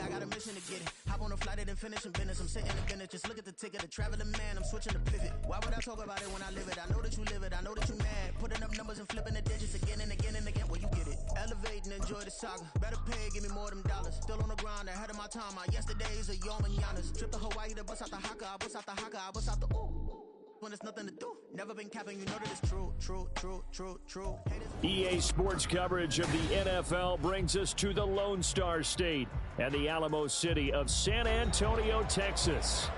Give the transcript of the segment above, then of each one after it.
I got a mission to get it. Hop on a flight and then finish in business. I'm sitting in business, just look at the ticket. A traveling man, I'm switching to pivot. Why would I talk about it when I live it? I know that you live it, I know that you mad. Putting up numbers and flipping the digits again and again and again. Well, you get it. Elevate and enjoy the saga. Better pay, give me more than dollars. Still on the grind, ahead of my time. My yesterdays are your mananas. Trip to Hawaii to bust out the haka. I bust out the haka, I bust out the ooh. When there's nothing to do. Never been capping, you know that it's true. EA Sports coverage of the NFL brings us to the Lone Star State and the Alamo City of San Antonio, Texas.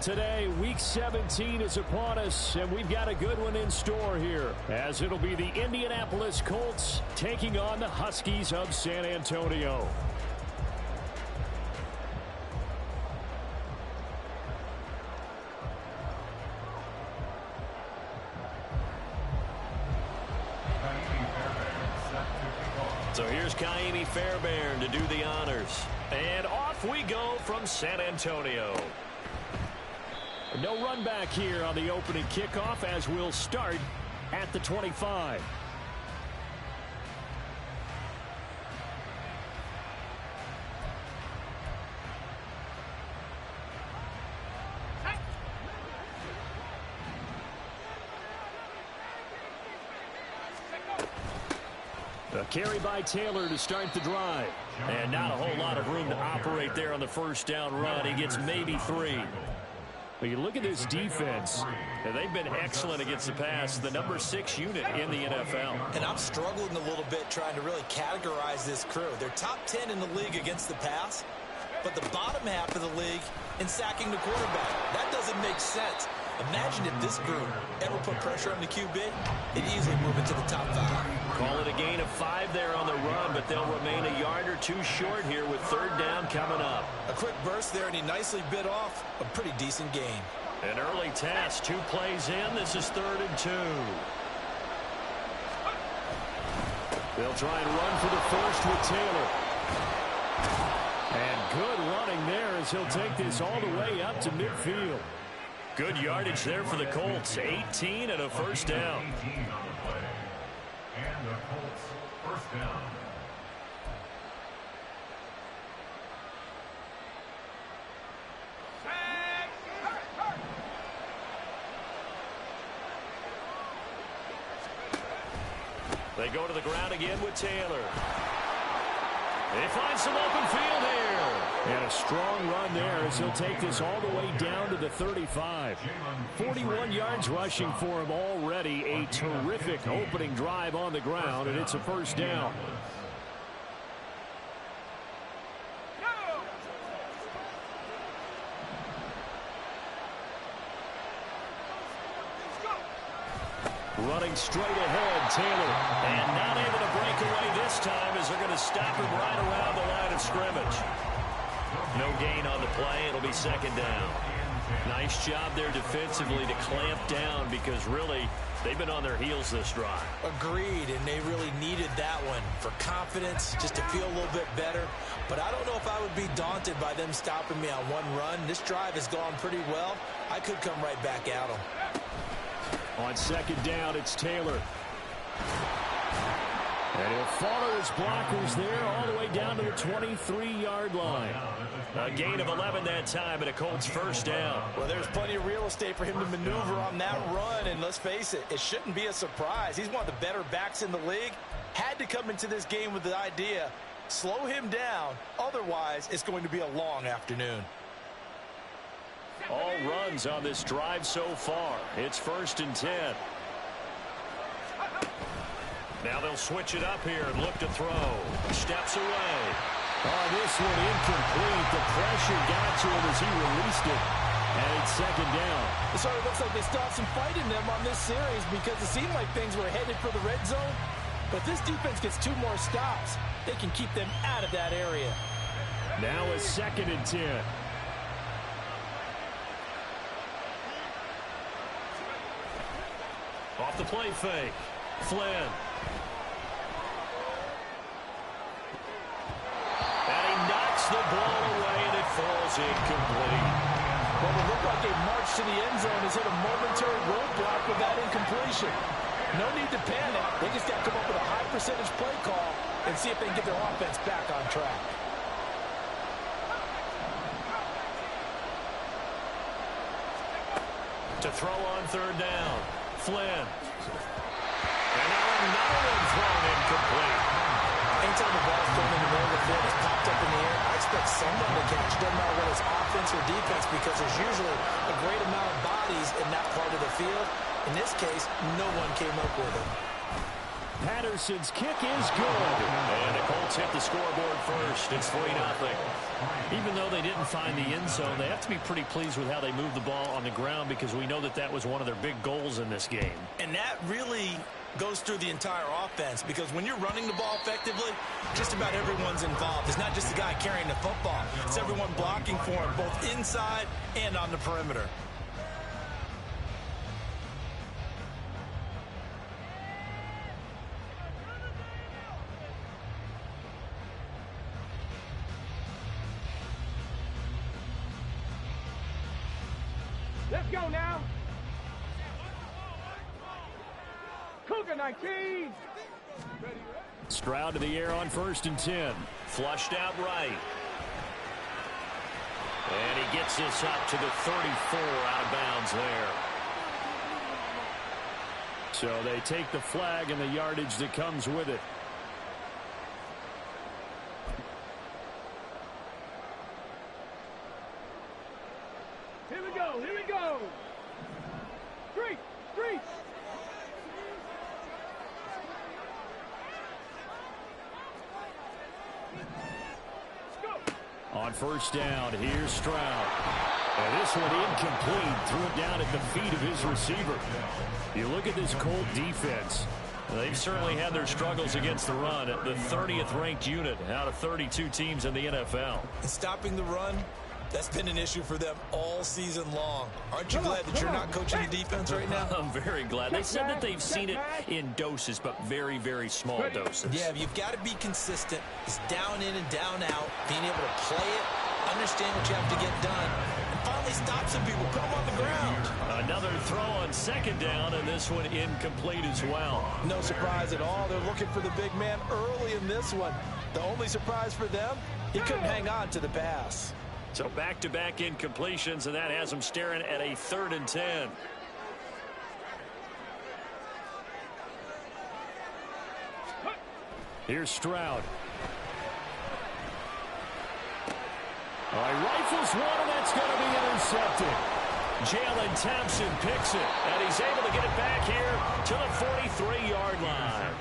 Today, Week 17 is upon us, and we've got a good one in store here, as it'll be the Indianapolis Colts taking on the Huskies of San Antonio. So here's Kaimi Fairbairn to do the honors. And off we go from San Antonio. No run back here on the opening kickoff as we'll start at the 25. A carry by Taylor to start the drive. And not a whole lot of room to operate there on the first down run. He gets maybe 3. But you look at this defense, and they've been excellent against the pass, the number 6 unit in the NFL. And I'm struggling a little bit trying to really categorize this crew. They're top 10 in the league against the pass, but the bottom half of the league in sacking the quarterback. That doesn't make sense. Imagine if this group ever put pressure on the QB, it'd easily move into the top 5. Call it a gain of 5 there on the run, but they'll remain a yard or 2 short here with third down coming up. A quick burst there, and he nicely bit off a pretty decent gain. An early test, 2 plays in. This is 3rd and 2. They'll try and run for the first with Taylor. And good running there as he'll take this all the way up to midfield. Good yardage there for the Colts. 18 and a first down. And the Colts first down. They go to the ground again with Taylor. They find some open field here. And a strong run there as he'll take this all the way down to the 35. 41 yards rushing for him already. A terrific opening drive on the ground, and it's a first down. Running straight ahead, Taylor. And not able to break away this time as they're going to stop him right around the line of scrimmage. No gain on the play. It'll be second down. Nice job there defensively to clamp down because really they've been on their heels this drive. Agreed, and they really needed that one for confidence, just to feel a little bit better. But I don't know if I would be daunted by them stopping me on one run. This drive has gone pretty well. I could come right back at them. On second down, it's Taylor. And he'll follow his blockers there all the way down to the 23-yard line. A gain of 11 that time, and a Colts first down. Well, there's plenty of real estate for him to maneuver on that run, and let's face it, it shouldn't be a surprise. He's one of the better backs in the league. Had to come into this game with the idea, slow him down, otherwise it's going to be a long afternoon. All runs on this drive so far. It's 1st and 10. Now they'll switch it up here and look to throw. Steps away. Oh, this one incomplete. The pressure got to him as he released it. And it's second down. It sort of looks like they stopped some fight in them on this series because it seemed like things were headed for the red zone. But if this defense gets 2 more stops, they can keep them out of that area. Now a 2nd and 10. Off the play fake. Flynn. And he knocks the ball away, and it falls incomplete. Well, it looked like a march to the end zone has hit a momentary roadblock with that incompletion. No need to panic. They just got to come up with a high percentage play call and see if they can get their offense back on track. To throw on third down. Flynn. And now another one thrown incomplete. Anytime the ball's thrown in the middle of the field, it's popped up in the air, I expect someone to catch. Doesn't matter whether it's offense or defense, because there's usually a great amount of bodies in that part of the field. In this case, no one came up with it. Patterson's kick is good. And the Colts hit the scoreboard first. It's 3-0. Even though they didn't find the end zone, they have to be pretty pleased with how they moved the ball on the ground, because we know that that was one of their big goals in this game. And that really goes through the entire offense, because when you're running the ball effectively, just about everyone's involved. It's not just the guy carrying the football. It's everyone blocking for him, both inside and on the perimeter. Let's go now. Cougar 19. Stroud to the air on 1st and 10. Flushed out right. And he gets this up to the 34, out of bounds there. So they take the flag and the yardage that comes with it. Here we go. Here we go. Street. Street. On 1st down, here's Stroud. And this one incomplete. Threw it down at the feet of his receiver. You look at this Colt defense. They've certainly had their struggles against the run. At the 30th ranked unit out of 32 teams in the NFL. And stopping the run, that's been an issue for them all season long. Aren't you glad that you're not coaching the defense right now? I'm very glad. They said that they've seen it in doses, but very, very small doses. Yeah, you've got to be consistent. It's down in and down out, being able to play it, understand what you have to get done, and finally stop some people, put them on the ground. Another throw on 2nd down, and this one incomplete as well. No surprise at all. They're looking for the big man early in this one. The only surprise for them, he couldn't hang on to the pass. So back-to-back incompletions, and that has them staring at a 3rd and 10. Here's Stroud. All right, rifles one, and that's going to be intercepted. Jalen Thompson picks it, and he's able to get it back here to the 43-yard line.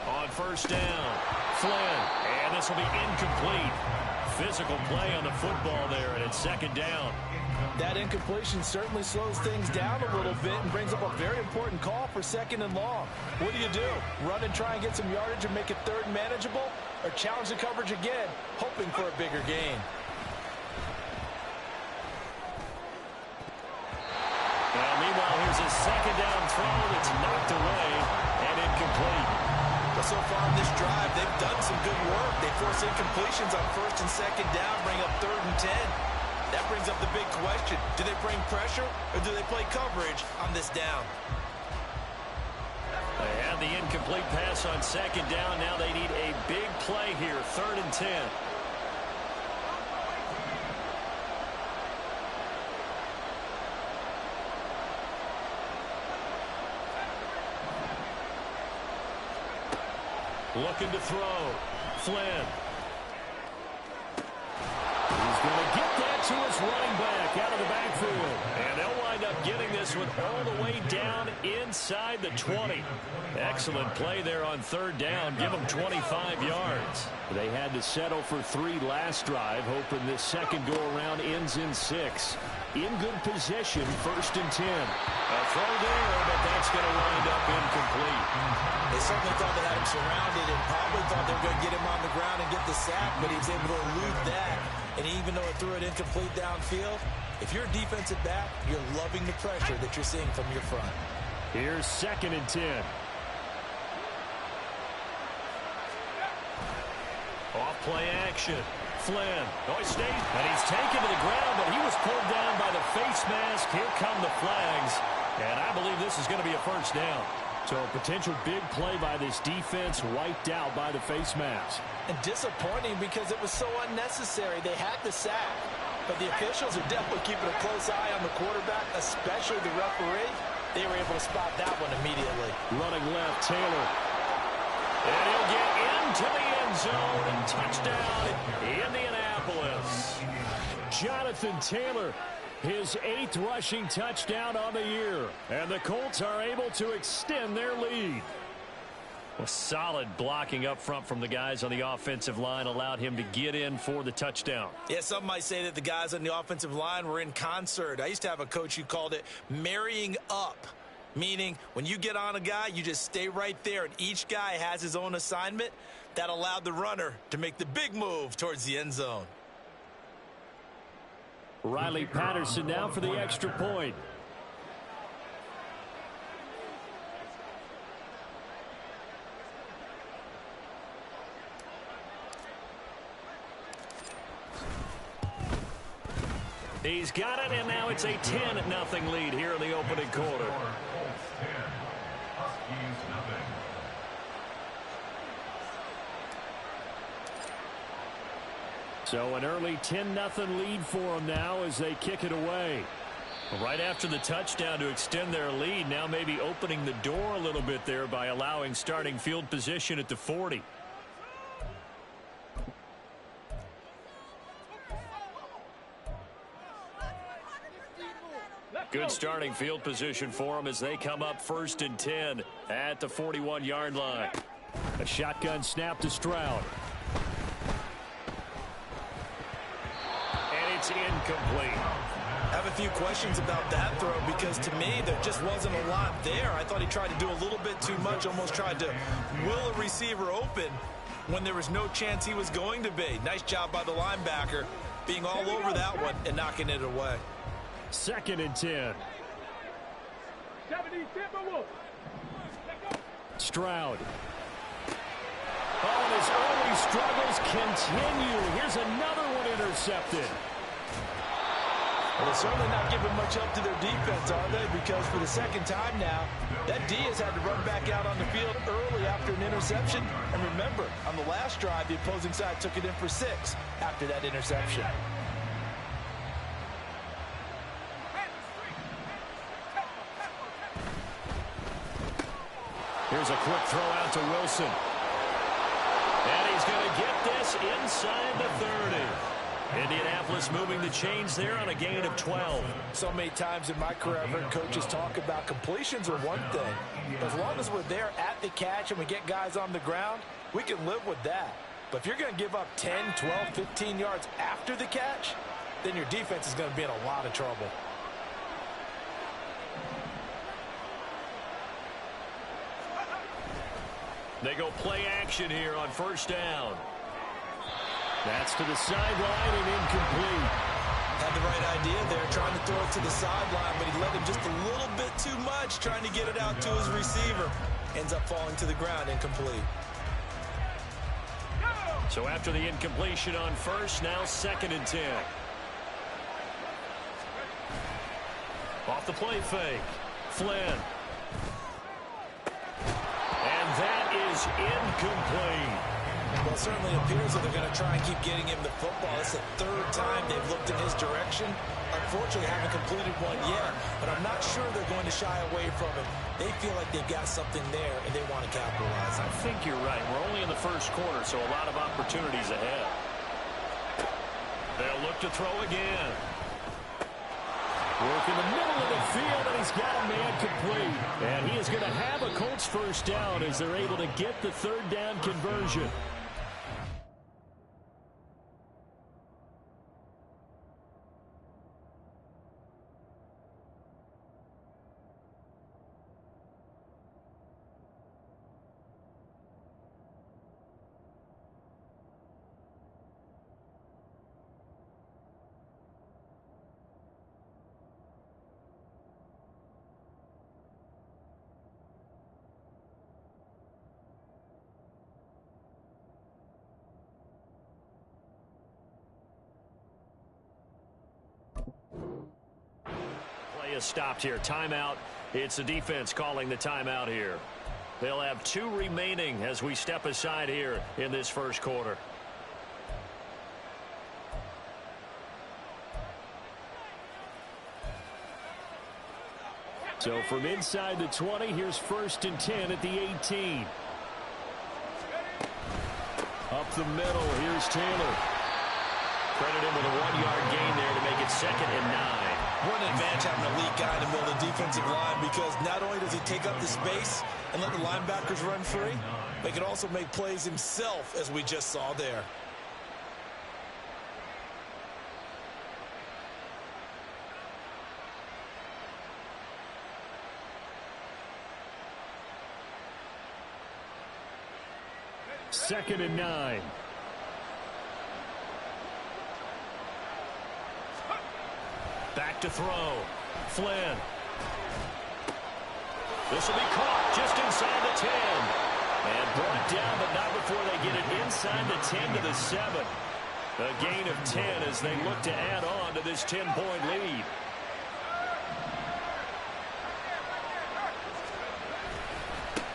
On 1st down, Flynn, and this will be incomplete. Physical play on the football there, and it's 2nd down. That incompletion certainly slows things down a little bit and brings up a very important call for 2nd and long. What do? Run and try and get some yardage and make it 3rd manageable, or challenge the coverage again, hoping for a bigger gain? Well, meanwhile, here's a 2nd down throw that's knocked away and incomplete. But so far in this drive, they've done some good work. They force incompletions on 1st and 2nd down, bring up 3rd and 10. That brings up the big question. Do they bring pressure, or do they play coverage on this down? They have the incomplete pass on 2nd down. Now they need a big play here, 3rd and 10. Looking to throw. Flynn. He's going to get that to his running back out of the backfield. And they'll wind up getting this one all the way down inside the 20. Excellent play there on 3rd down. Give them 25 yards. They had to settle for 3 last drive, hoping this second go-around ends in 6. In good position, 1st and 10. A throw there, but that's going to wind up incomplete. They certainly thought they had him surrounded and probably thought they were going to get him on the ground and get the sack, but he was able to elude that. And even though it threw it incomplete downfield, if you're a defensive back, you're loving the pressure that you're seeing from your front. Here's 2nd and 10. Off play action. Flynn. Oh, he stays, and he's taken to the ground, but he was pulled down by the face mask. Here come the flags, and I believe this is going to be a 1st down. So a potential big play by this defense wiped out by the face mask. And disappointing because it was so unnecessary. They had the sack, but the officials are definitely keeping a close eye on the quarterback, especially the referee. They were able to spot that one immediately. Running left, Taylor. And he'll get into the end zone and touchdown, Indianapolis. Jonathan Taylor, his 8th rushing touchdown on the year. And the Colts are able to extend their lead. Well, solid blocking up front from the guys on the offensive line allowed him to get in for the touchdown. Yeah, some might say that the guys on the offensive line were in concert. I used to have a coach who called it marrying up, meaning when you get on a guy, you just stay right there, and each guy has his own assignment. That allowed the runner to make the big move towards the end zone. Riley Patterson now for the extra point. He's got it, and now it's a 10-0 lead here in the opening quarter. So an early 10-0 lead for them now as they kick it away. Right after the touchdown to extend their lead, now maybe opening the door a little bit there by allowing starting field position at the 40. Good starting field position for them as they come up 1st and 10 at the 41-yard line. A shotgun snap to Stroud. And it's incomplete. I have a few questions about that throw because to me there just wasn't a lot there. I thought he tried to do a little bit too much, almost tried to will a receiver open when there was no chance he was going to be. Nice job by the linebacker being all over that one and knocking it away. 2nd and 10. Stroud. Oh, and his early struggles continue. Here's another one intercepted. Well, they're certainly not giving much up to their defense, are they? Because for the 2nd time now, that D has had to run back out on the field early after an interception. And remember, on the last drive, the opposing side took it in for 6 after that interception. Here's a quick throw out to Wilson. And he's going to get this inside the 30. Indianapolis moving the chains there on a gain of 12. So many times in my career I've heard coaches talk about completions are one thing. But as long as we're there at the catch and we get guys on the ground, we can live with that. But if you're going to give up 10, 12, 15 yards after the catch, then your defense is going to be in a lot of trouble. They go play action here on 1st down. That's to the sideline and incomplete. Had the right idea there, trying to throw it to the sideline, but he let him just a little bit too much, trying to get it out to his receiver. Ends up falling to the ground, incomplete. So after the incompletion on 1st, now 2nd and 10. Off the play fake. Flynn. And that is incomplete. Well, it certainly appears that they're going to try and keep getting him the football. It's the 3rd time they've looked in his direction. Unfortunately, haven't completed one yet, but I'm not sure they're going to shy away from it. They feel like they've got something there, and they want to capitalize on it. I think you're right. We're only in the 1st quarter, so a lot of opportunities ahead. They'll look to throw again. Work in the middle of the field, and he's got a man complete. And he is going to have a Colts 1st down as they're able to get the 3rd down conversion. Play is stopped here. Timeout. It's the defense calling the timeout here. They'll have 2 remaining as we step aside here in this first quarter. So from inside the 20, here's 1st and 10 at the 18. Up the middle, here's Taylor. Credit him with a 1-yard gain there to make it 2nd and 9. What an advantage having an elite guy in the middle of the defensive line, because not only does he take up the space and let the linebackers run free, but he can also make plays himself, as we just saw there. Second and 9. Back to throw. Flynn. This will be caught just inside the 10. And brought down, but not before they get it inside the 10 to the 7. A gain of 10 as they look to add on to this 10-point lead.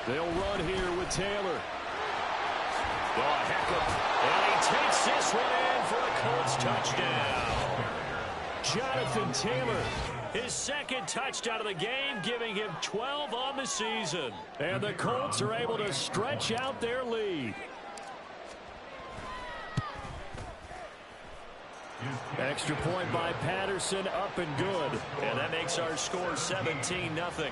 They'll run here with Taylor. Oh, heck of, and he takes this one in for a Colts touchdown. Jonathan Taylor, his 2nd touchdown of the game, giving him 12 on the season. And the Colts are able to stretch out their lead. Extra point by Patterson, up and good. And that makes our score 17-0.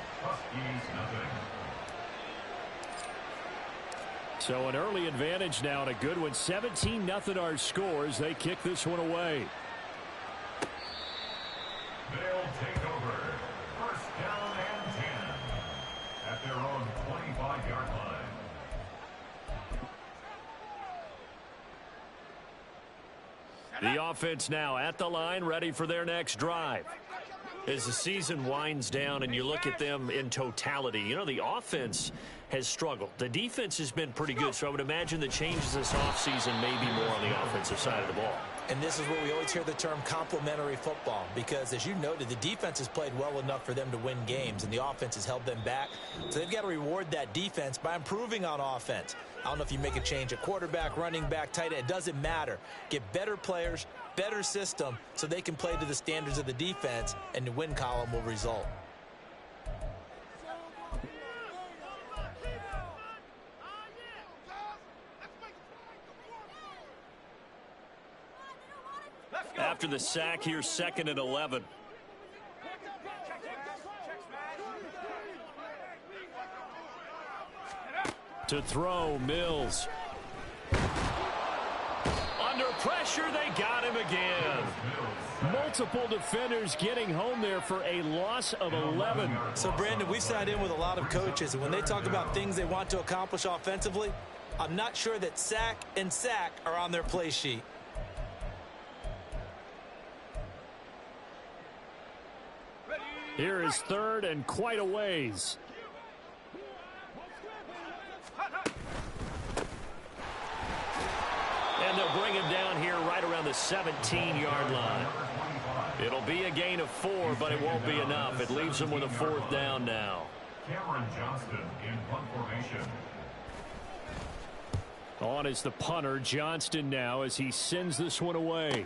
So an early advantage now and a good one. 17-0 our scores. They kick this one away. They'll take over. 1st down and 10 at their own 25-yard line. The offense now at the line, ready for their next drive. As the season winds down and you look at them in totality, you know, the offense has struggled. The defense has been pretty good, so I would imagine the changes this offseason may be more on the offensive side of the ball. And this is where we always hear the term complementary football, because as you noted, the defense has played well enough for them to win games, and the offense has held them back. So they've got to reward that defense by improving on offense. I don't know if you make a change at quarterback, running back, tight end. It doesn't matter. Get better players, better system, so they can play to the standards of the defense, and the win column will result. After the sack, here's 2nd and 11. To throw, Mills. Under pressure, they got him again. Multiple defenders getting home there for a loss of 11. So, Brandon, we sat in with a lot of coaches, and when they talk about things they want to accomplish offensively, I'm not sure that sack and sack are on their play sheet. Here is 3rd and quite a ways. And they'll bring him down here right around the 17-yard line. It'll be a gain of 4, but it won't be enough. It leaves them with a 4th down now. Cameron Johnston in punt formation. On is the punter, Johnston, now as he sends this one away.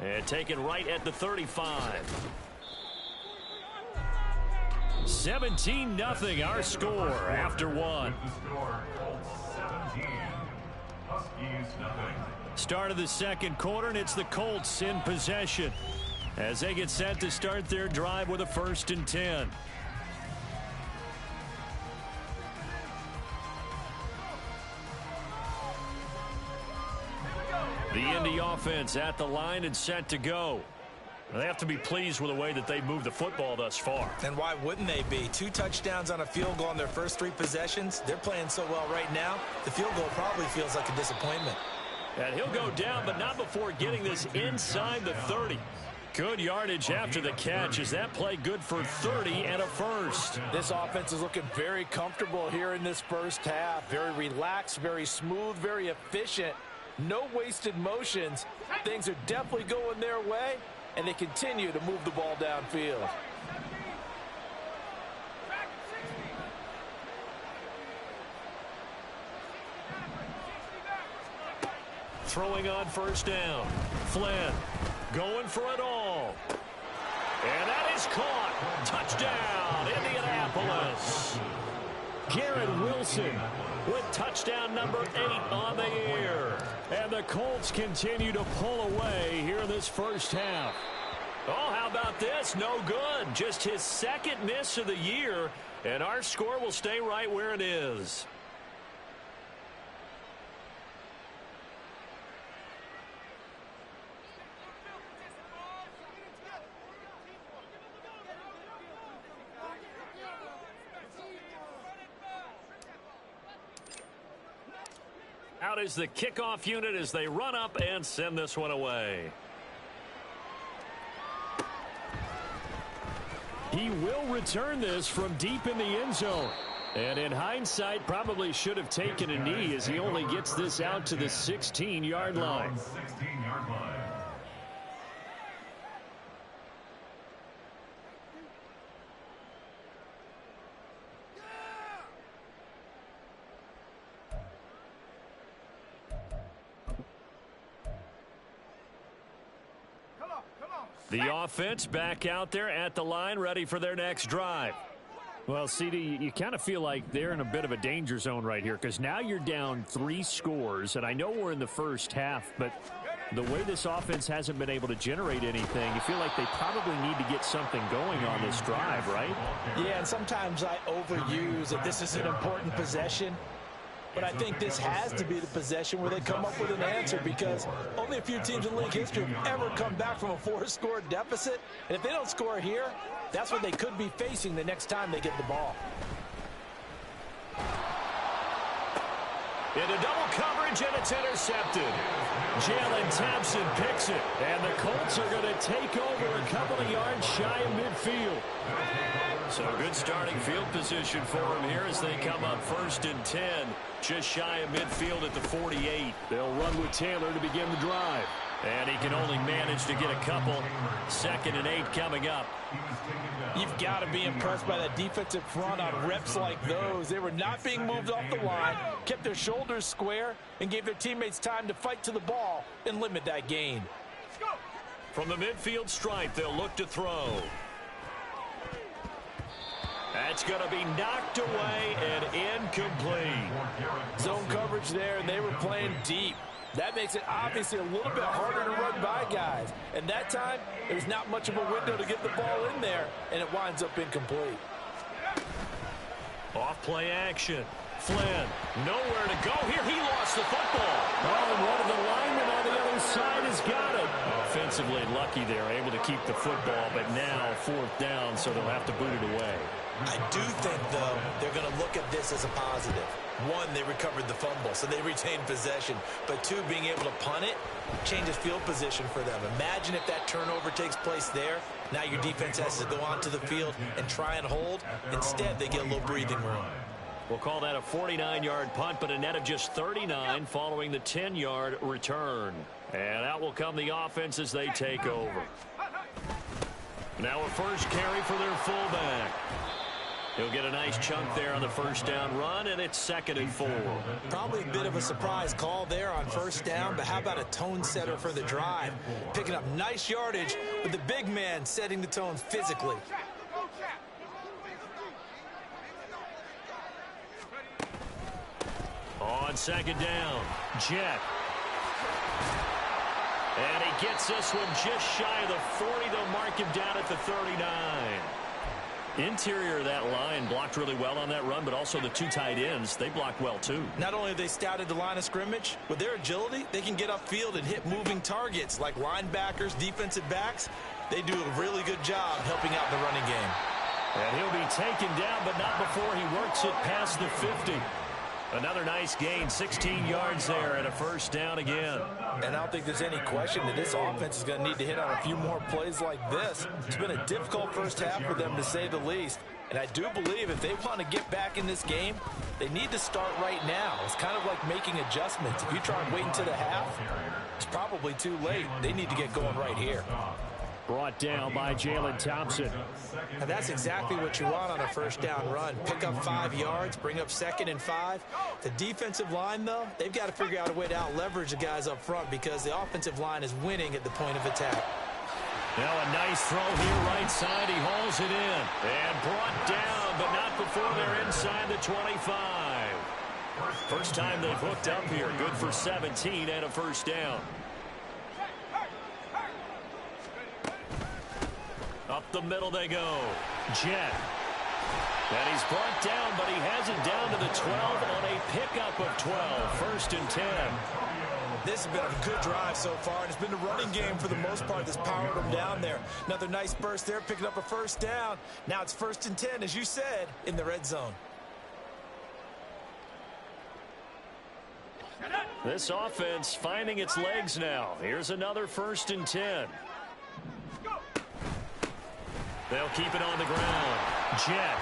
And taken right at the 35. 17-0 our score after 1. Start of the 2nd quarter, and it's the Colts in possession as they get set to start their drive with a 1st and 10. The Indy offense at the line and set to go. They have to be pleased with the way that they moved the football thus far. And why wouldn't they be? 2 touchdowns on a field goal on their first 3 possessions. They're playing so well right now, the field goal probably feels like a disappointment. And he'll go down, but not before getting this inside the 30. Good yardage after the catch. Is that play good for 30 and a 1st? This offense is looking very comfortable here in this first half. Very relaxed, very smooth, very efficient. No wasted motions. Things are definitely going their way, and they continue to move the ball downfield. throwing on first down. Flynn going for it all. And that is caught. Touchdown, Indianapolis. Garrett Wilson with touchdown number 8 on the year. And the Colts continue to pull away here in this first half. Oh, how about this? No good. Just his second miss of the year. And our score will stay right where it is. Out is the kickoff unit as they run up and send this one away. He will return this from deep in the end zone. And in hindsight, probably should have taken a knee as he only gets this out to the 16-yard line. 16-yard line. The offense back out there at the line, ready for their next drive. Well, CD, you kind of feel like they're in a bit of a danger zone right here because now you're down 3 scores, and I know we're in the first half, but the way this offense hasn't been able to generate anything, you feel like they probably need to get something going on this drive, right? Yeah, and sometimes I overuse that this is an important possession. But I think this has to be the possession where they come up with an answer because only a few teams in league history have ever come back from a 4-score deficit. And if they don't score here, that's what they could be facing the next time they get the ball. Into double coverage, and it's intercepted. Jalen Thompson picks it, and the Colts are going to take over a couple of yards shy of midfield. So good starting field position for him here as they come up 1st and 10, just shy of midfield at the 48. They'll run with Taylor to begin the drive. And he can only manage to get a couple. 2nd and 8 coming up. You've got to be impressed by that defensive front on reps like those. They were not being moved off the line, kept their shoulders square, and gave their teammates time to fight to the ball and limit that gain. From the midfield stripe, they'll look to throw. That's going to be knocked away and incomplete. Zone coverage there, and they were playing deep. That makes it obviously a little bit harder to run by guys. And that time, there's not much of a window to get the ball in there, and it winds up incomplete. Off play action. Flynn, nowhere to go here. He lost the football. Oh, and one of the linemen on the other side has got it. Offensively lucky they're able to keep the football, but now 4th down, so they'll have to boot it away. I do think, though, they're going to look at this as a positive. 1, they recovered the fumble, so they retained possession. But 2, being able to punt it changes field position for them. Imagine if that turnover takes place there. Now your defense has to go onto the field and try and hold. Instead, they get a little breathing room. We'll call that a 49-yard punt, but a net of just 39 following the 10-yard return. And out will come the offense as they take over. Now a first carry for their fullback. He'll get a nice chunk there on the first down run, and it's 2nd and 4. Probably a bit of a surprise call there on first down, but how about a tone setter for the drive? Picking up nice yardage with the big man setting the tone physically. On 2nd down, Jet. And he gets this one just shy of the 40. They'll mark him down at the 39. Interior of that line blocked really well on that run, but also the 2 tight ends, they blocked well too. Not only have they scouted the line of scrimmage, with their agility, they can get upfield and hit moving targets like linebackers, defensive backs. They do a really good job helping out the running game. And he'll be taken down, but not before he works it past the 50. Another nice gain, 16 yards there, and a first down again. And I don't think there's any question that this offense is going to need to hit on a few more plays like this. It's been a difficult first half for them, to say the least. And I do believe if they want to get back in this game, they need to start right now. It's kind of like making adjustments. If you try and wait until the half, it's probably too late. They need to get going right here. Brought down by Jalen Thompson. And that's exactly what you want on a first down run. Pick up 5 yards, bring up 2nd and 5. The defensive line, though, they've got to figure out a way to out-leverage the guys up front because the offensive line is winning at the point of attack. Now a nice throw here right side. He hauls it in. And brought down, but not before they're inside the 25. First time they've hooked up here. Good for 17 and a first down. Up the middle they go. Jet. And he's brought down, but he has it down to the 12 on a pickup of 12. 1st and 10. This has been a good drive so far, and it's been the running game for the most part that's powered them down there. Another nice burst there, picking up a first down. Now it's 1st and 10, as you said, in the red zone. This offense finding its legs now. Here's another 1st and 10. They'll keep it on the ground. Jet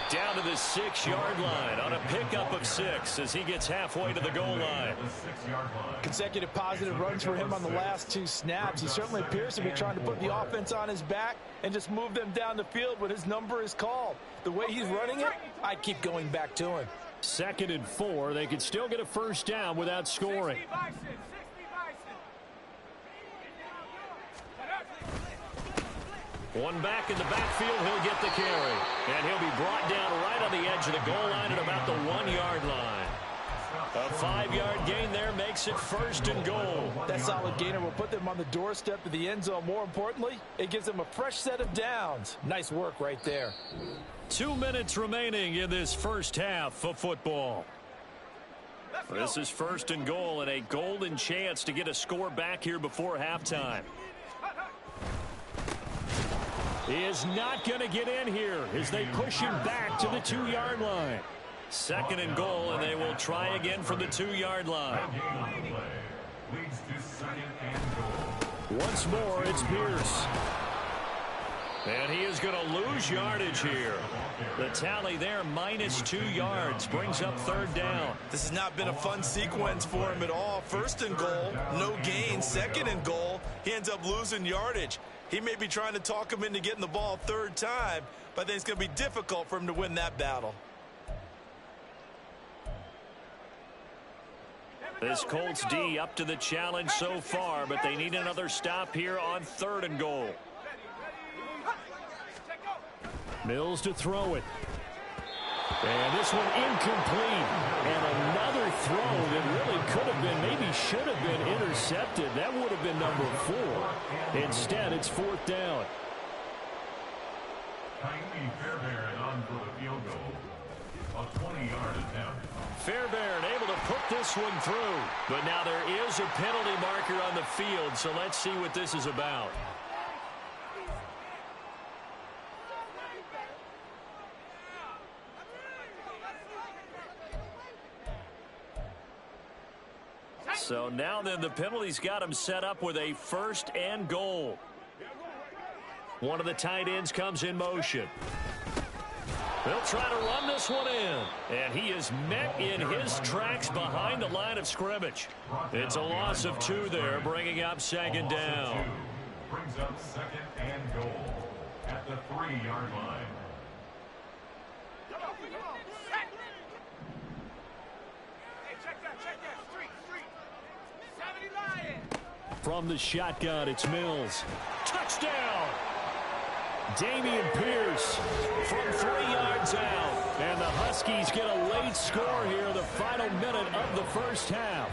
down to the 6-yard line on a pickup of 6 as he gets halfway to the goal line. Consecutive positive runs for him on the last 2 snaps. He certainly appears to be trying to put the offense on his back and just move them down the field when his number is called. The way he's running it, I'd keep going back to him. 2nd and 4. They could still get a first down without scoring. One back in the backfield, he'll get the carry. And he'll be brought down right on the edge of the goal line at about the 1-yard line. A 5-yard gain there makes it 1st and goal. That solid gainer will put them on the doorstep of the end zone. More importantly, it gives them a fresh set of downs. Nice work right there. 2 minutes remaining in this first half of football. This is 1st and goal and a golden chance to get a score back here before halftime. He is not going to get in here as they push him back to the 2-yard line. 2nd and goal, and they will try again from the 2-yard line. Once more, it's Pierce. And he is going to lose yardage here. The tally there, minus 2 yards, brings up 3rd down. This has not been a fun sequence for him at all. 1st and goal, no gain. 2nd and goal, he ends up losing yardage. He may be trying to talk him into getting the ball 3rd time, but I think it's going to be difficult for him to win that battle. This Colts D up to the challenge so far, but they need another stop here on 3rd and goal. Mills to throw it. And this one incomplete. And another throw that really could have been, maybe should have been intercepted. That would have been number 4. Instead, it's 4th down. Fairbairn on for the field goal. A 20-yard attempt. Fairbairn able to put this one through. But now there is a penalty marker on the field, so let's see what this is about. So now then the penalty's got him set up with a 1st and goal. One of the tight ends comes in motion. They'll try to run this one in. And he is met in his tracks behind the line of scrimmage. It's a loss of 2 there, bringing up 2nd down. Brings up 2nd and goal at the 3-yard line. From the shotgun, it's Mills. Touchdown! Damian Pierce from 3 yards out. And the Huskies get a late score here, the final minute of the first half.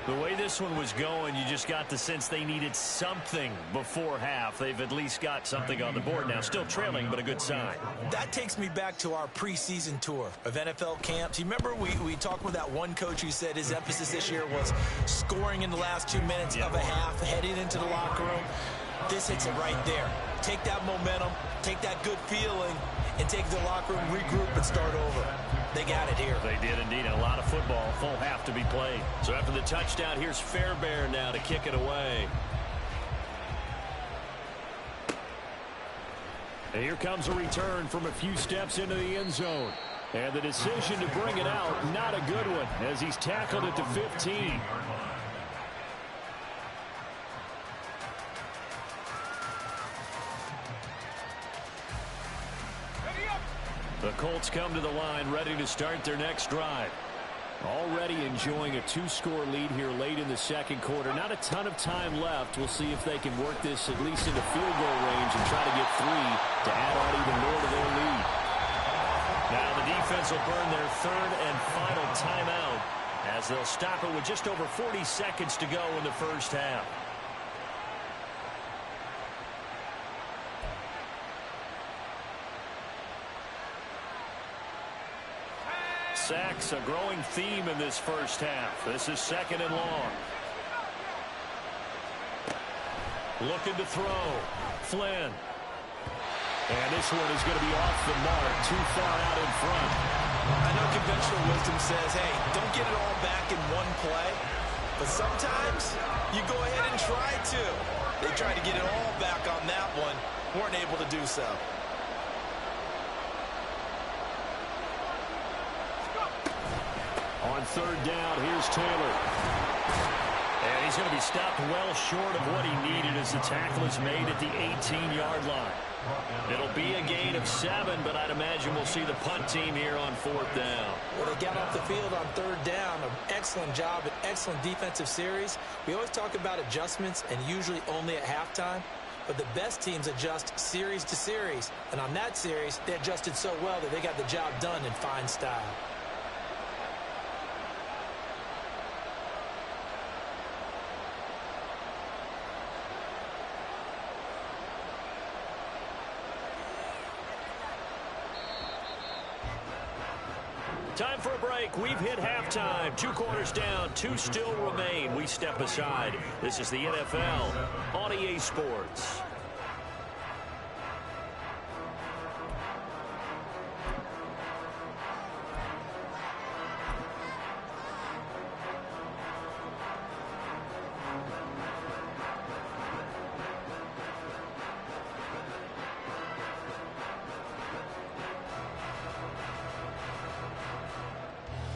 The way this one was going, you just got the sense they needed something before half. They've at least got something on the board now. Still trailing, but a good sign. That takes me back to our preseason tour of NFL camps. You remember we talked with that one coach who said his emphasis this year was scoring in the last 2 minutes of a half, heading into the locker room. This hits it right there. Take that momentum, take that good feeling, and take the locker room, regroup, and start over. They got it here. They did indeed. A lot of football, full half to be played. So after the touchdown, here's Fairbairn now to kick it away. And here comes a return from a few steps into the end zone. And the decision to bring it out, not a good one, as he's tackled at the 15. The Colts come to the line ready to start their next drive. Already enjoying a 2-score lead here late in the second quarter. Not a ton of time left. We'll see if they can work this at least into field goal range and try to get 3 to add on even more to their lead. Now the defense will burn their third and final timeout as they'll stop it with just over 40 seconds to go in the first half. Sacks, a growing theme in this first half. This is second and long. Looking to throw. Flynn. And this one is going to be off the mark, too far out in front. I know conventional wisdom says, hey, don't get it all back in one play. But sometimes you go ahead and try to. They tried to get it all back on that one. Weren't able to do so. On third down, here's Taylor. And he's going to be stopped well short of what he needed as the tackle is made at the 18-yard line. It'll be a gain of 7, but I'd imagine we'll see the punt team here on fourth down. Well, they got off the field on third down. An excellent job, an excellent defensive series. We always talk about adjustments and usually only at halftime. But the best teams adjust series to series. And on that series, they adjusted so well that they got the job done in fine style. Time for a break. We've hit halftime. 2 quarters down. 2 still remain. We step aside. This is the NFL on EA Sports.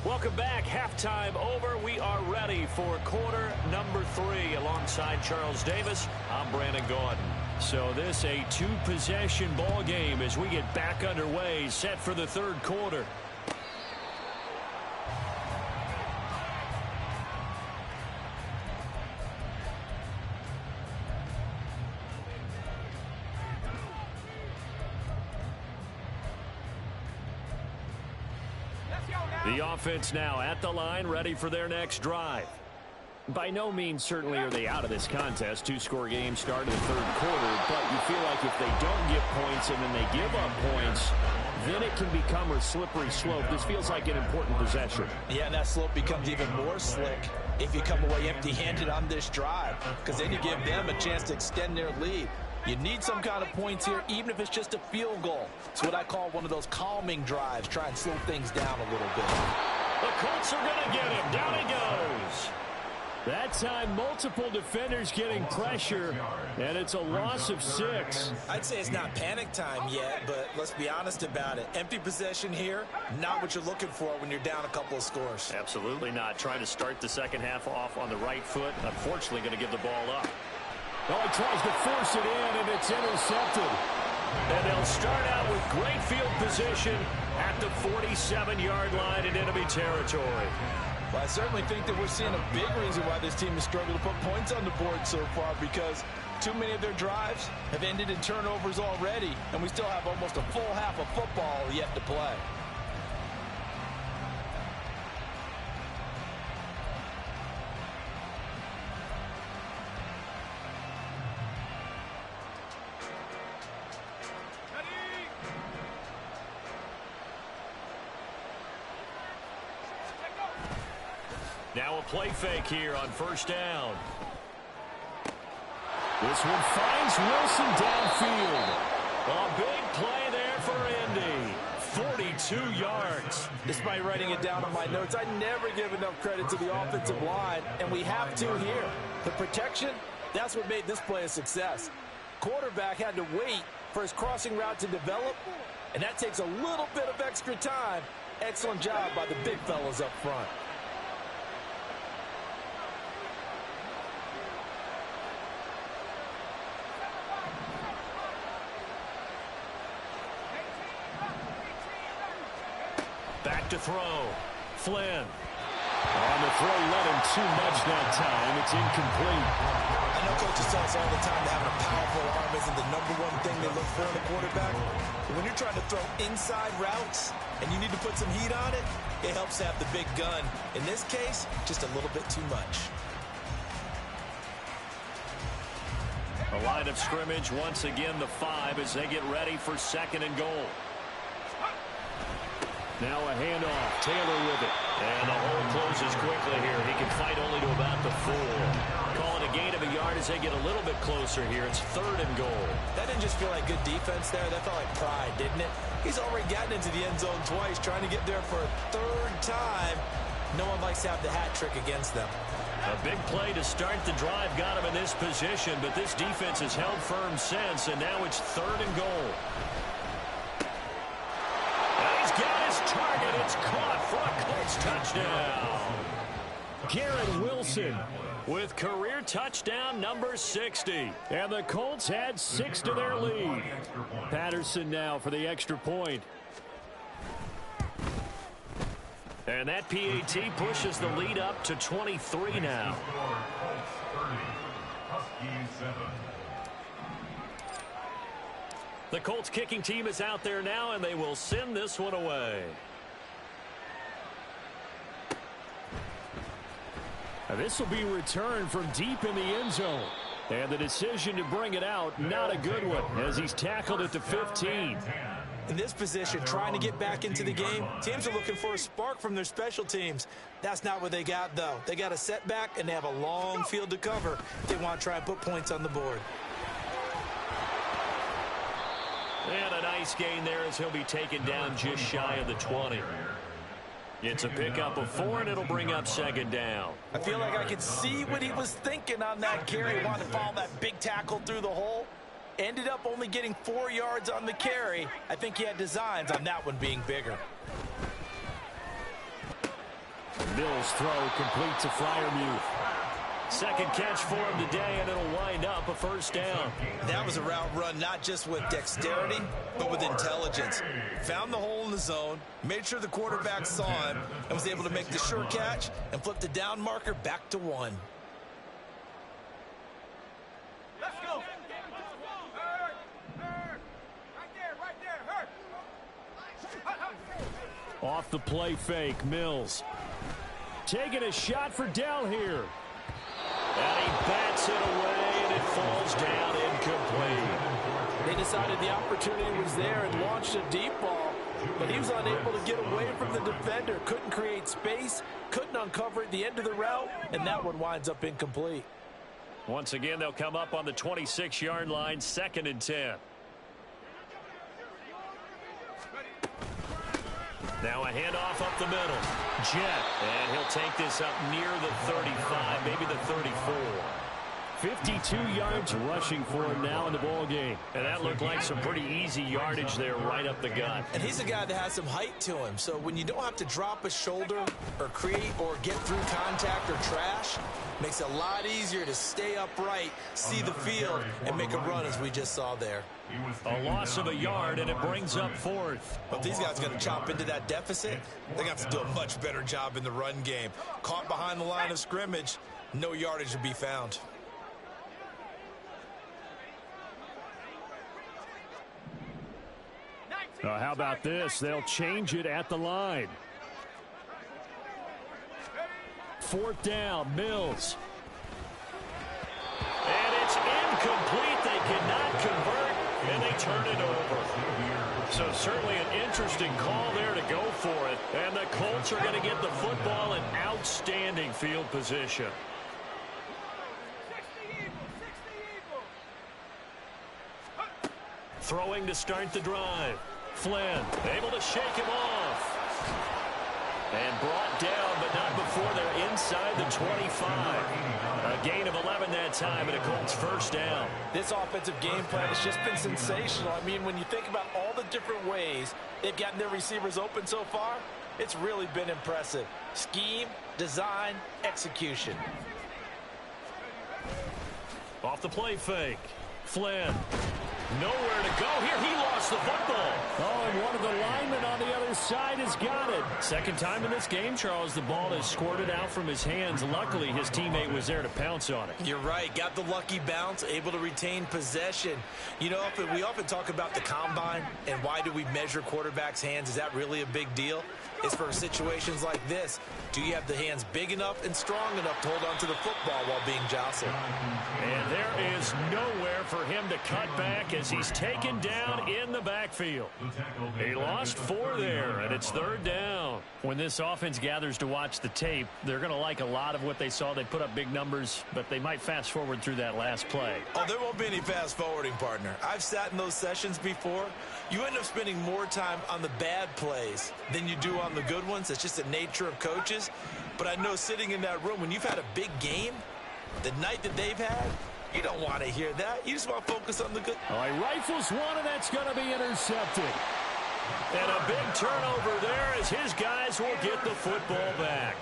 Welcome back. Halftime over. We are ready for quarter number 3. Alongside Charles Davis, I'm Brandon Gaudin. So this a 2-possession ball game as we get back underway, set for the third quarter. The offense now at the line, ready for their next drive. By no means certainly are they out of this contest. 2-score game start in the third quarter, but you feel like if they don't get points and then they give up points, then it can become a slippery slope. This feels like an important possession. Yeah, and that slope becomes even more slick if you come away empty-handed on this drive, because then you give them a chance to extend their lead. You need some kind of points here, even if it's just a field goal. It's what I call one of those calming drives. Try and slow things down a little bit. The Colts are going to get him. Down he goes. That time, multiple defenders getting pressure, and it's a loss of 6. I'd say it's not panic time yet, but let's be honest about it. Empty possession here, not what you're looking for when you're down a couple of scores. Absolutely not. Trying to start the second half off on the right foot. Unfortunately, going to give the ball up. Well, he tries to force it in, and it's intercepted. And they'll start out with great field position at the 47-yard line in enemy territory. Well, I certainly think that we're seeing a big reason why this team has struggled to put points on the board so far, because too many of their drives have ended in turnovers already, and we still have almost a full half of football yet to play. Now a play fake here on first down. This one finds Wilson downfield. A big play there for Indy. 42 yards. Despite writing it down on my notes, I never give enough credit to the offensive line, and we have to here. The protection, that's what made this play a success. Quarterback had to wait for his crossing route to develop, and that takes a little bit of extra time. Excellent job by the big fellas up front. back to throw. Flynn. On the throw, let him too much that time. It's incomplete. I know coaches tell us all the time that having a powerful arm isn't the #1 thing they look for in a quarterback. But when you're trying to throw inside routes and you need to put some heat on it, it helps to have the big gun. In this case, just a little bit too much. A line of scrimmage, once again the 5 as they get ready for 2nd and goal. Now a handoff. Taylor with it. And the hole closes quickly here. He can fight only to about the 4. Calling a gain of a yard as they get a little bit closer here. It's 3rd and goal. That didn't just feel like good defense there. That felt like pride, didn't it? He's already gotten into the end zone twice, trying to get there for a 3rd time. No one likes to have the hat trick against them. A big play to start the drive got him in this position, but this defense has held firm since, and now it's 3rd and goal. Target, it's caught for a Colts touchdown. Garrett Wilson with career touchdown number 60. And the Colts had 6 to their lead. Patterson now for the extra point. And that PAT pushes the lead up to 23 now. The Colts kicking team is out there now, and they will send this one away. This will be returned from deep in the end zone. And the decision to bring it out, not a good one, as he's tackled at the 15. In this position, trying to get back into the game, teams are looking for a spark from their special teams. That's not what they got, though. They got a setback, and they have a long field to cover. They want to try and put points on the board. And a nice gain there as he'll be taken down just shy of the 20. It's a pickup of 4, and it'll bring up 2nd down. I feel like I could see what he was thinking on that carry. Wanted to follow that big tackle through the hole. Ended up only getting 4 yards on the carry. I think he had designs on that one being bigger. Mills' throw complete to Freiermuth. 2nd catch for him today, and it'll wind up a 1st down. That was a route run not just with dexterity, but with intelligence. Found the hole in the zone, made sure the quarterback saw him, and was able to make the sure catch and flip the down marker back to 1. Let's go. Hurt. Right there. Hurt. Off the play fake, Mills. Taking a shot for Dell here. And he bats it away, and it falls down incomplete. They decided the opportunity was there and launched a deep ball, but he was unable to get away from the defender. Couldn't create space, couldn't uncover at the end of the route, and that one winds up incomplete. Once again, they'll come up on the 26-yard line, 2nd and 10. Now a handoff up the middle. Jet, and he'll take this up near the 35, maybe the 34. 52 yards rushing for him now in the ball game. And that looked like some pretty easy yardage there right up the gut. And he's a guy that has some height to him. So when you don't have to drop a shoulder or create or get through contact or trash, makes it a lot easier to stay upright, see the field, and make a run as we just saw there. A loss of a yard, and it brings up 4th. But if these guys are going to chop into that deficit, they're going to have to do a much better job in the run game. Caught behind the line of scrimmage, no yardage to be found. How about this? They'll change it at the line. 4th down, Mills. And it's incomplete. They cannot convert, and they turn it over. So certainly an interesting call there to go for it. And the Colts are going to get the football in outstanding field position. Throwing to start the drive. Flynn able to shake him off. And brought down, but not before they're inside the 25. A gain of 11 that time, and a Colts 1st down. This offensive game plan has just been sensational. I mean, when you think about all the different ways they've gotten their receivers open so far, it's really been impressive. Scheme, design, execution. Off the play fake. Flynn. Nowhere to go here. He lost the football. Oh, and one of the linemen on the other side has got it. Second time in this game, Charles, the ball has squirted out from his hands. Luckily, his teammate was there to pounce on it. You're right. Got the lucky bounce, able to retain possession. You know, we often talk about the combine and why do we measure quarterbacks' hands. Is that really a big deal? It's for situations like this. Do you have the hands big enough and strong enough to hold on to the football while being jostled? And there is nowhere for him to cut back as he's taken down in the backfield. He lost 4 there, and it's 3rd down. When this offense gathers to watch the tape, they're going to like a lot of what they saw. They put up big numbers, but they might fast forward through that last play. Oh, there won't be any fast forwarding, partner. I've sat in those sessions before. You end up spending more time on the bad plays than you do on the good ones. It's just the nature of coaches. But I know sitting in that room, when you've had a big game, the night that they've had, you don't want to hear that. You just want to focus on the good. Oh, he rifles one, and that's going to be intercepted. And a big turnover there as his guys will get the football back.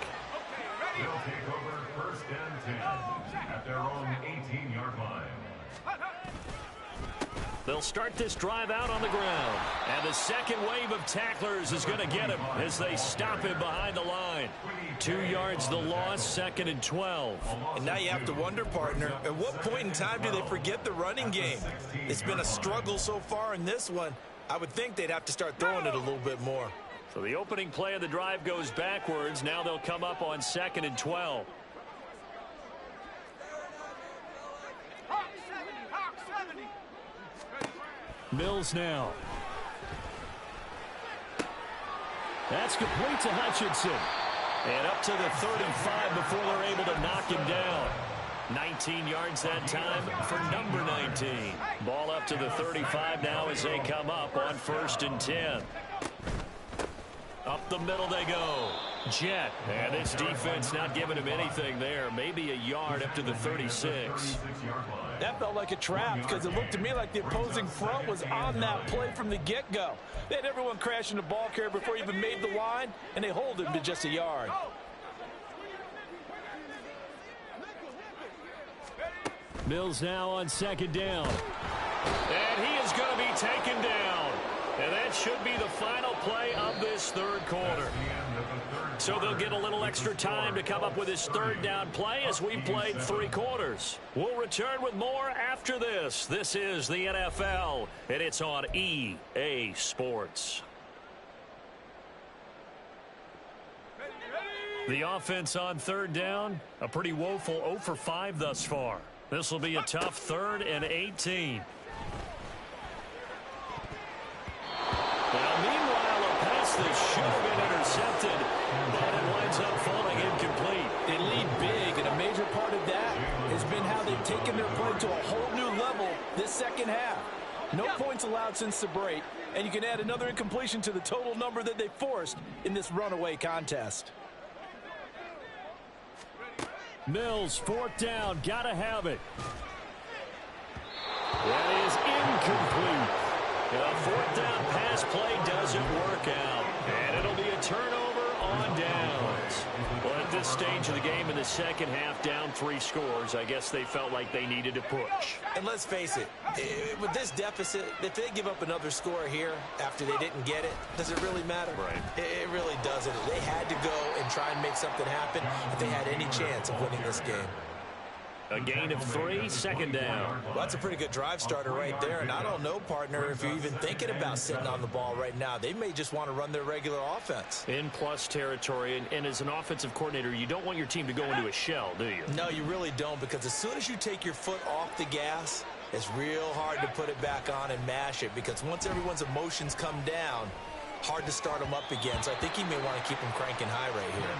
They'll take over 1st and 10 at their own 18-yard line. They'll start this drive out on the ground. And the second wave of tacklers is going to get him as they stop him behind the line. 2 yards the loss, 2nd and 12. And now you have to wonder, partner, at what point in time do they forget the running game? It's been a struggle so far in this one. I would think they'd have to start throwing it a little bit more. So the opening play of the drive goes backwards. Now they'll come up on 2nd and 12. Mills now. That's complete to Hutchinson. And up to the 35 before they're able to knock him down. 19 yards that time for number 19. Ball up to the 35 now as they come up on 1st and 10. Up the middle they go. Jet. And this defense not giving him anything there. Maybe a yard up to the 36. That felt like a trap because it looked to me like the opposing front was on that play from the get-go. They had everyone crashing the ball carrier before he even made the line, and they hold him to just a yard. Mills now on 2nd down. And he is going to be taken down. And that should be the final play of this 3rd quarter. So they'll get a little extra time to come up with his 3rd down play as we've played 3 quarters. We'll return with more after this. This is the NFL, and it's on EA Sports. The offense on 3rd down, a pretty woeful 0 for 5 thus far. This will be a tough 3rd and 18. Now, meanwhile, a pass that should have been intercepted, but it winds up falling incomplete. They lead big, and a major part of that has been how they've taken their play to a whole new level this second half. No points allowed since the break, and you can add another incompletion to the total number that they forced in this runaway contest. Mills, 4th down, gotta have it. That is incomplete. A 4th down pass play doesn't work out. And it'll be a turnover on downs. Well, at this stage of the game in the second half, down 3 scores, I guess they felt like they needed to push. And let's face it, with this deficit, if they give up another score here after they didn't get it, does it really matter? Right. It really doesn't. They had to go and try and make something happen if they had any chance of winning this game. A gain of 3, 2nd down. Well, that's a pretty good drive starter right there. And I don't know, partner, if you're even thinking about sitting on the ball right now. They may just want to run their regular offense. In plus territory. And as an offensive coordinator, you don't want your team to go into a shell, do you? No, you really don't, because as soon as you take your foot off the gas, it's real hard to put it back on and mash it, because once everyone's emotions come down, hard to start them up again. So I think he may want to keep them cranking high right here.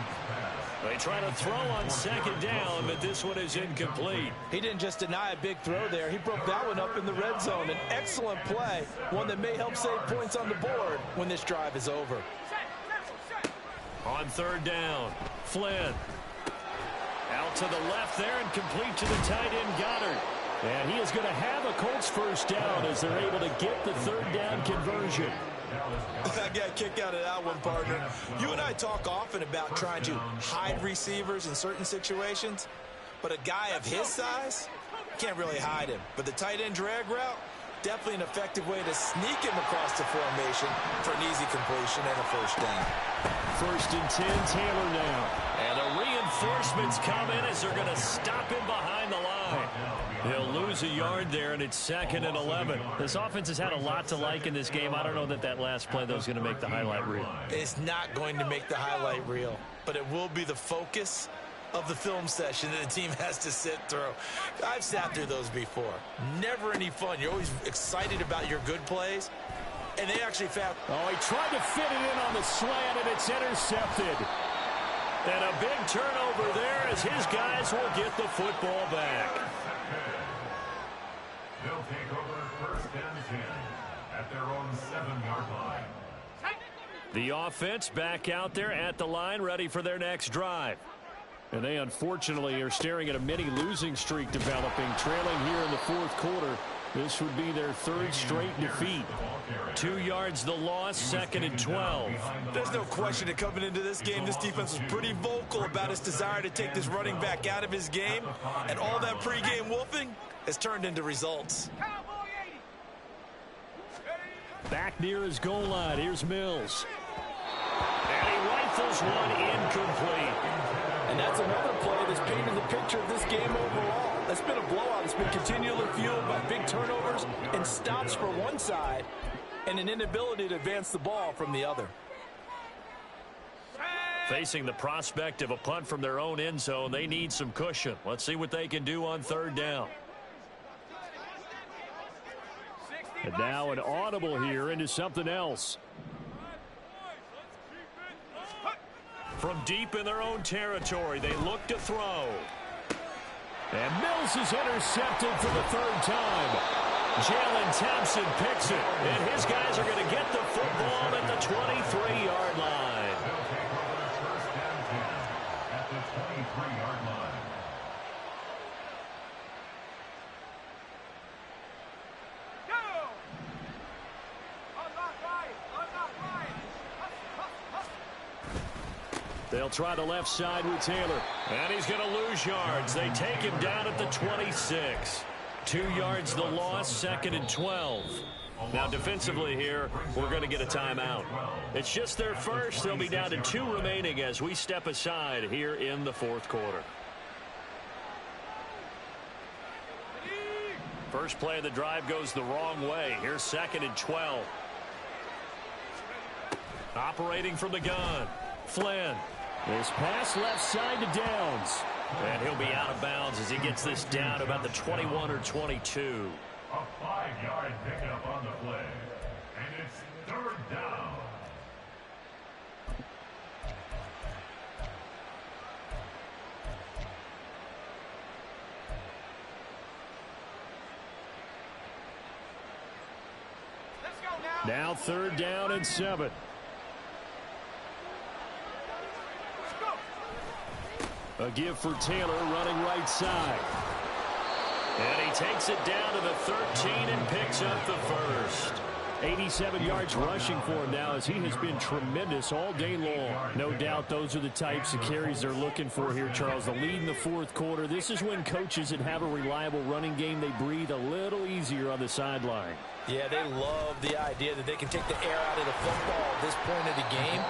They try to throw on 2nd down, but this one is incomplete. He didn't just deny a big throw there. He broke that one up in the red zone. An excellent play, one that may help save points on the board when this drive is over. On 3rd down, Flynn. Out to the left there and complete to the tight end, Goddard. And he is going to have a Colts 1st down as they're able to get the 3rd down conversion. I got a kick out of that one, partner. You and I talk often about trying to hide receivers in certain situations, but a guy of his size can't really hide him. But the tight end drag route, definitely an effective way to sneak him across the formation for an easy completion and a first down. 1st and 10, Taylor now. And the reinforcements come in as they're going to stop him behind the line. He'll lose a yard there, and it's 2nd and 11. This offense has had a lot to like in this game. I don't know that last play, though, is going to make the highlight reel. It's not going to make the highlight reel, but it will be the focus of the film session that the team has to sit through. I've sat through those before. Never any fun. You're always excited about your good plays, and they actually found... Oh, he tried to fit it in on the slant, and it's intercepted. And a big turnover there as his guys will get the football back. They'll take over 1st and 10 at their own 7-yard line. The offense back out there at the line, ready for their next drive. And they unfortunately are staring at a mini losing streak developing, trailing here in the 4th quarter. This would be their 3rd straight defeat. 2 yards the loss, 2nd and 12. There's no question that coming into this game, this defense was pretty vocal about its desire to take this running back out of his game. And all that pregame wolfing has turned into results. Back near his goal line, here's Mills. And he rifles one incomplete. And that's another play that's painted the picture of this game overall. That's been a blowout. It's been continually fueled by big turnovers and stops for one side and an inability to advance the ball from the other. Facing the prospect of a punt from their own end zone, they need some cushion. Let's see what they can do on 3rd down. And now an audible here into something else. From deep in their own territory, they look to throw. And Mills is intercepted for the 3rd time. Jalen Thompson picks it, and his guys are going to get the football at the 23-yard line. They'll take over 1st and 10 at the 23-yard line. They'll try the left side with Taylor. And he's going to lose yards. They take him down at the 26. 2 yards the loss, 2nd and 12. Now defensively here, we're going to get a timeout. It's just their first. They'll be down to 2 remaining as we step aside here in the 4th quarter. First play of the drive goes the wrong way. Here's 2nd and 12. Operating from the gun, Flynn. His pass left side to Downs. And he'll be out of bounds as he gets this down about the 21 or 22. A 5-yard pickup on the play. And it's 3rd down. Let's go now. Now 3rd down and 7. A give for Taylor running right side. And he takes it down to the 13 and picks up the first. 87 yards rushing for him now as he has been tremendous all day long. No doubt those are the types of carries they're looking for here, Charles. The lead in the 4th quarter. This is when coaches that have a reliable running game, they breathe a little easier on the sideline. Yeah, they love the idea that they can take the air out of the football at this point of the game.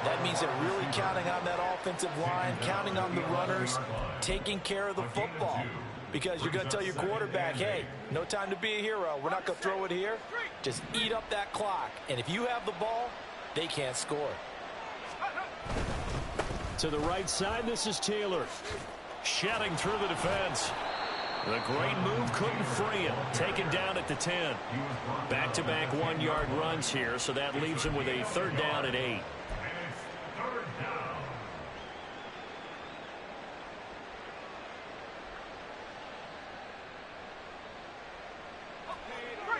That means they're really counting on that offensive line, counting on the runners, taking care of the football. Because you're going to tell your quarterback, hey, no time to be a hero. We're not going to throw it here. Just eat up that clock. And if you have the ball, they can't score. To the right side, this is Taylor. Shedding through the defense. The great move couldn't free him. Taken down at the 10. Back-to-back 1-yard runs here, so that leaves him with a 3rd down and 8.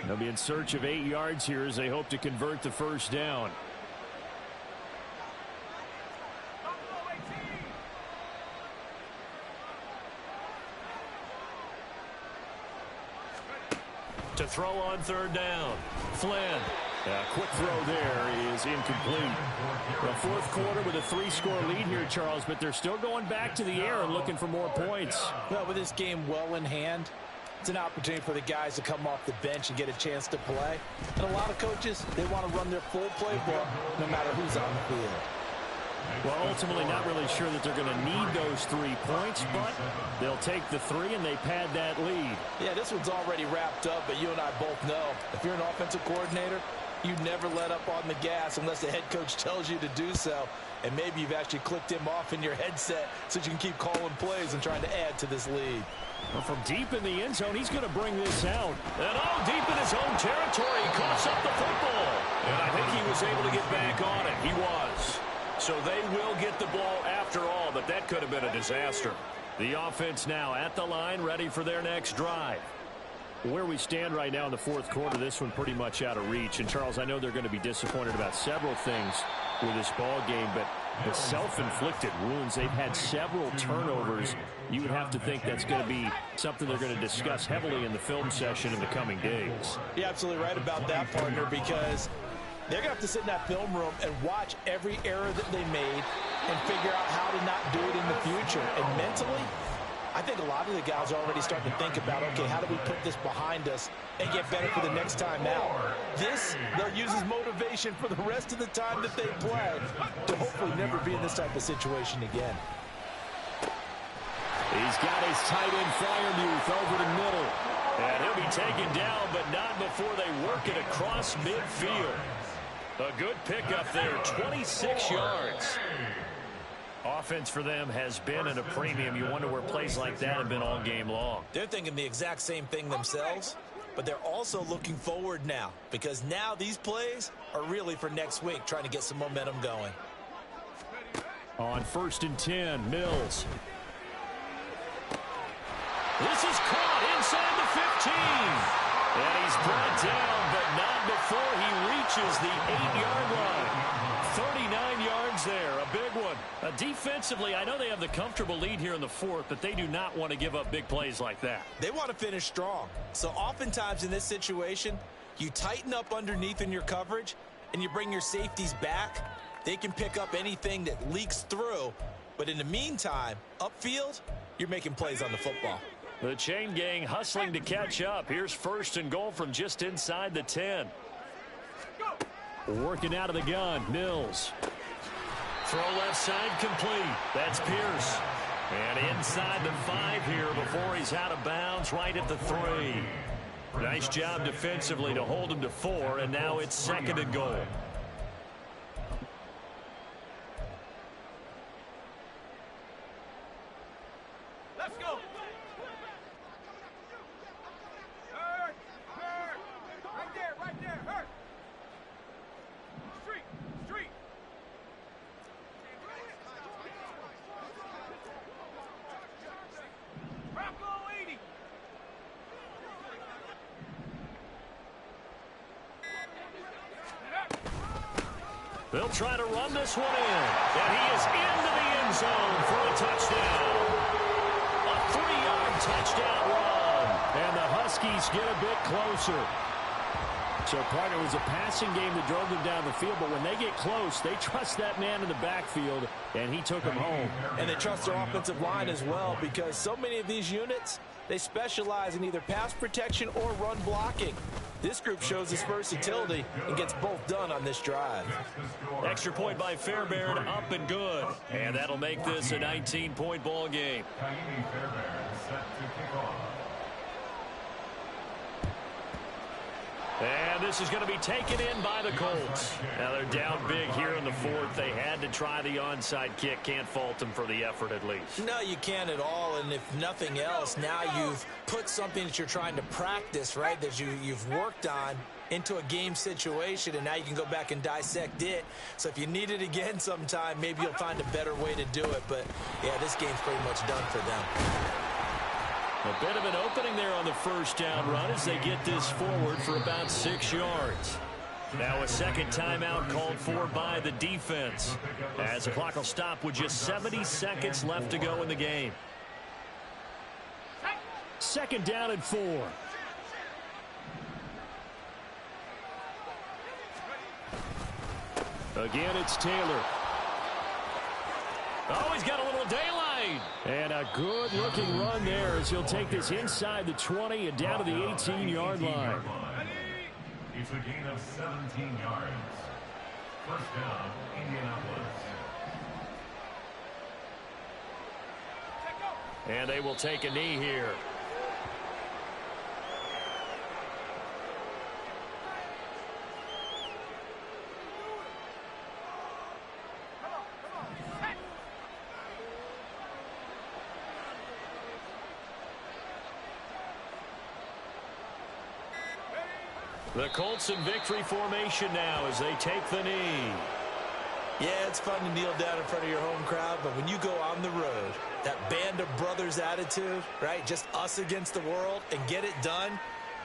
They'll be in search of 8 yards here as they hope to convert the 1st down. To throw on 3rd down. Flynn. A quick throw there is incomplete. The 4th quarter with a 3-score lead here, Charles, but they're still going back to the air and looking for more points. Well, with this game well in hand, It's an opportunity for the guys to come off the bench and get a chance to play. And a lot of coaches, they want to run their full playbook no matter who's on the field. Well, ultimately not really sure that they're going to need those 3 points, but they'll take the 3 and they pad that lead. Yeah, this one's already wrapped up, but you and I both know if you're an offensive coordinator, you never let up on the gas unless the head coach tells you to do so. And maybe you've actually clicked him off in your headset so you can keep calling plays and trying to add to this lead. Well, from deep in the end zone, he's going to bring this out. And deep in his own territory, he coughs up the football. And I think he was able to get back on it. He was. So they will get the ball after all, but that could have been a disaster. The offense now at the line, ready for their next drive. Where we stand right now in the fourth quarter, this one pretty much out of reach. And, Charles, I know they're going to be disappointed about several things with this ball game, but the self-inflicted wounds, they've had several turnovers. You would have to think that's going to be something they're going to discuss heavily in the film session in the coming days. You're absolutely right about that, partner, because they're going to have to sit in that film room and watch every error that they made and figure out how to not do it in the future. And mentally, I think a lot of the guys are already starting to think about, okay, how do we put this behind us and get better for the next time out? This, they'll use as motivation for the rest of the time that they play to hopefully never be in this type of situation again. He's got his tight end Fryermuth over the middle. And he'll be taken down, but not before they work it across midfield. A good pickup there, 26 yards. Offense for them has been at a premium. You wonder where plays like that have been all game long. They're thinking the exact same thing themselves, but they're also looking forward now because now these plays are really for next week, trying to get some momentum going. On 1st and 10, Mills. This is caught inside the 15. And he's brought down, but not before he reaches the 8-yard line. 39 yards there, a big one. Defensively, I know they have the comfortable lead here in the fourth, but they do not want to give up big plays like that. They want to finish strong. So oftentimes in this situation, you tighten up underneath in your coverage, and you bring your safeties back. They can pick up anything that leaks through. But in the meantime, upfield, you're making plays on the football. The chain gang hustling to catch up. Here's 1st and goal from just inside the 10. Working out of the gun, Mills. Throw left side complete. That's Pierce. And inside the 5 here before he's out of bounds right at the 3. Nice job defensively to hold him to 4, and now it's 2nd and goal. Let's go. Hurt. Right there. Hurt. Street. Bronco 80. They'll try to run this one in. And he is into the end zone for a touchdown. A 3-yard touchdown run. And the Huskies get a bit closer. So, partner, it was a passing game that drove them down the field, but when they get close, they trust that man in the backfield, and he took them home. And they trust their offensive line as well, because so many of these units, they specialize in either pass protection or run blocking. This group shows its versatility and gets both done on this drive. Extra point by Fairbairn, up and good. And that'll make this a 19-point ball game. And this is going to be taken in by the Colts. Now they're down big here in the fourth. They had to try the onside kick. Can't fault them for the effort at least. No, you can't at all. And if nothing else, now you've put something that you're trying to practice, right, that you've worked on into a game situation, and now you can go back and dissect it. So if you need it again sometime, maybe you'll find a better way to do it. But, yeah, this game's pretty much done for them. A bit of an opening there on the first down run as they get this forward for about 6 yards. Now a second timeout called for by the defense, as the clock will stop with just 70 seconds left to go in the game. 2nd down and 4. Again, it's Taylor. Oh, he's got a little daylight made. And a good-looking run there as he'll take this inside the 20 and down to the 18-yard line. It's a gain of 17 yards. First down, Indianapolis. And they will take a knee here. The Colts in victory formation now as they take the knee. Yeah, it's fun to kneel down in front of your home crowd, but when you go on the road, that band of brothers attitude, right, just us against the world, and get it done,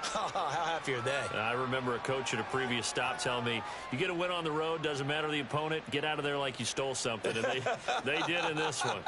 how happy are they? I remember a coach at a previous stop telling me, you get a win on the road, doesn't matter the opponent, get out of there like you stole something. And they did in this one.